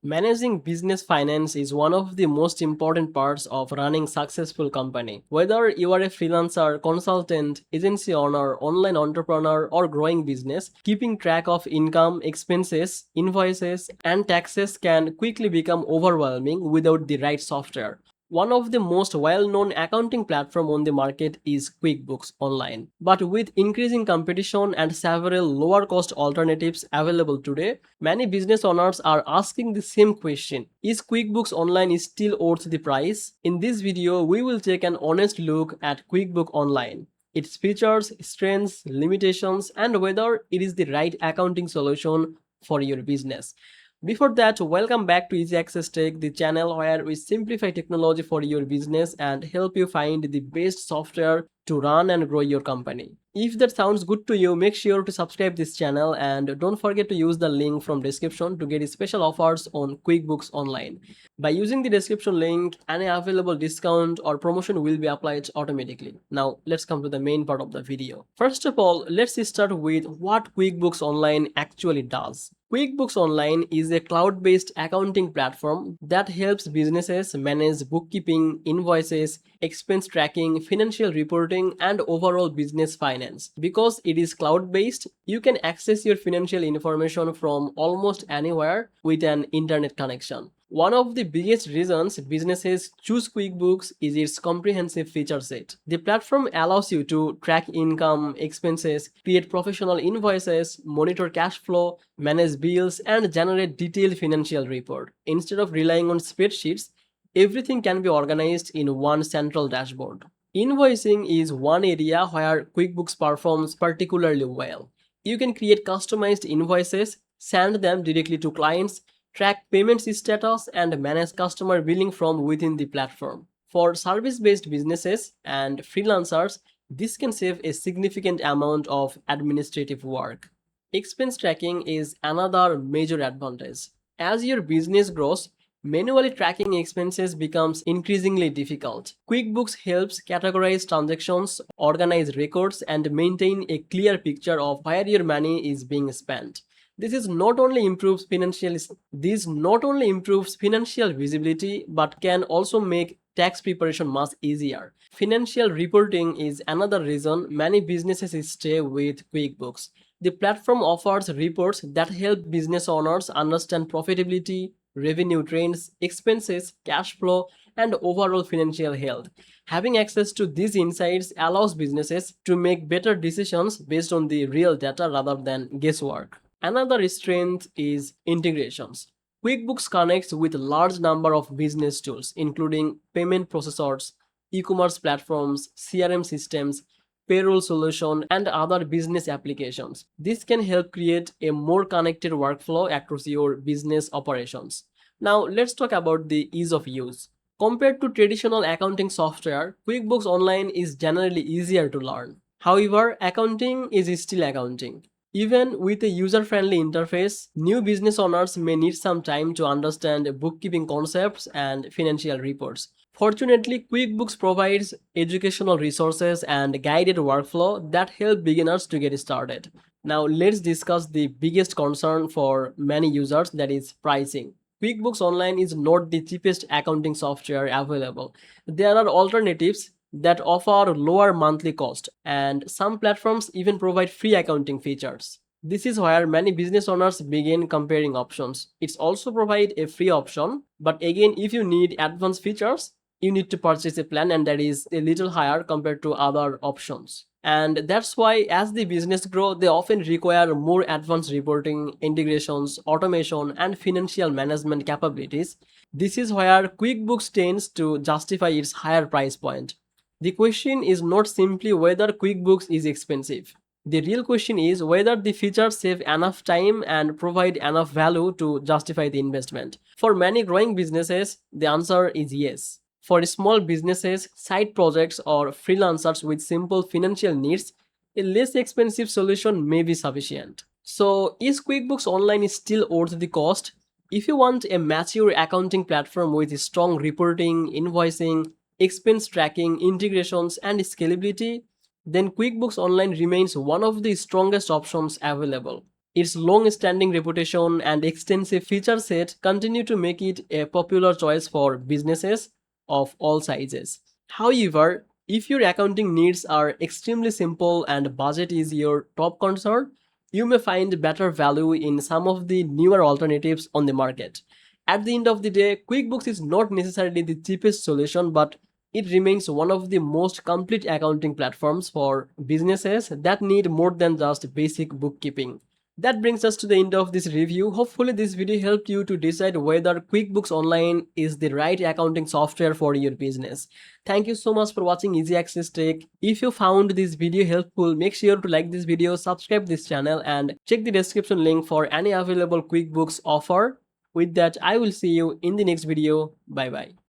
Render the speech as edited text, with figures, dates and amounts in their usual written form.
Managing business finance is one of the most important parts of running successful company. Whether you are a freelancer, consultant, agency owner, online entrepreneur or growing business, keeping track of income, expenses, invoices and taxes can quickly become overwhelming without the right software. One of the most well-known accounting platform on the market is QuickBooks Online. But with increasing competition and several lower-cost alternatives available today, many business owners are asking the same question. Is QuickBooks Online still worth the price? In this video, we will take an honest look at QuickBooks Online, its features, strengths, limitations, and whether it is the right accounting solution for your business. Before that, welcome back to Easy Access Tech, the channel where we simplify technology for your business and help you find the best software to run and grow your company. If that sounds good to you, make sure to subscribe this channel and don't forget to use the link from description to get special offers on QuickBooks Online. By using the description link, any available discount or promotion will be applied automatically. Now, let's come to the main part of the video. First of all, let's start with what QuickBooks Online actually does. QuickBooks Online is a cloud-based accounting platform that helps businesses manage bookkeeping, invoices, expense tracking, financial reporting, and overall business finance. Because it is cloud-based, you can access your financial information from almost anywhere with an internet connection. One of the biggest reasons businesses choose QuickBooks is its comprehensive feature set. The platform allows you to track income, expenses, create professional invoices, monitor cash flow, manage bills, and generate detailed financial report. Instead of relying on spreadsheets, everything can be organized in one central dashboard. Invoicing is one area where QuickBooks performs particularly well. You can create customized invoices, send them directly to clients, track payments status, and manage customer billing from within the platform. For service-based businesses and freelancers, this can save a significant amount of administrative work. Expense tracking is another major advantage. As your business grows, manually tracking expenses becomes increasingly difficult. QuickBooks helps categorize transactions, organize records, and maintain a clear picture of where your money is being spent. This not only improves financial visibility but can also make tax preparation much easier. Financial reporting is another reason many businesses stay with QuickBooks. The platform offers reports that help business owners understand profitability, revenue trends, expenses, cash flow, and overall financial health. Having access to these insights allows businesses to make better decisions based on the real data rather than guesswork. Another strength is integrations. QuickBooks connects with a large number of business tools, including payment processors, e-commerce platforms, CRM systems, payroll solution, and other business applications. This can help create a more connected workflow across your business operations. Now, let's talk about the ease of use. Compared to traditional accounting software, QuickBooks Online is generally easier to learn. However, accounting is still accounting. Even with a user-friendly interface, new business owners may need some time to understand bookkeeping concepts and financial reports. Fortunately, QuickBooks provides educational resources and guided workflow that help beginners to get started. Now, let's discuss the biggest concern for many users, that is pricing. QuickBooks Online is not the cheapest accounting software available. There are alternatives that offer lower monthly cost, and some platforms even provide free accounting features. This is where many business owners begin comparing options. It's also provide a free option, but again, if you need advanced features, you need to purchase a plan, and that is a little higher compared to other options. And that's why as the business grow, they often require more advanced reporting, integrations, automation, and financial management capabilities. This is where QuickBooks tends to justify its higher price point. The question is not simply whether QuickBooks is expensive. The real question is whether the features save enough time and provide enough value to justify the investment. For many growing businesses, the answer is yes. For small businesses, side projects, or freelancers with simple financial needs, a less expensive solution may be sufficient. So, is QuickBooks Online still worth the cost? If you want a mature accounting platform with strong reporting, invoicing, expense tracking, integrations, and scalability, then QuickBooks Online remains one of the strongest options available. Its long-standing reputation and extensive feature set continue to make it a popular choice for businesses of all sizes. However, if your accounting needs are extremely simple and budget is your top concern, you may find better value in some of the newer alternatives on the market. At the end of the day, QuickBooks is not necessarily the cheapest solution, but it remains one of the most complete accounting platforms for businesses that need more than just basic bookkeeping. That brings us to the end of this review. Hopefully this video helped you to decide whether QuickBooks Online is the right accounting software for your business. Thank you so much for watching Easy Access Tech. If you found this video helpful, make sure to like this video, subscribe this channel and check the description link for any available QuickBooks offer. With that, I will see you in the next video. Bye bye.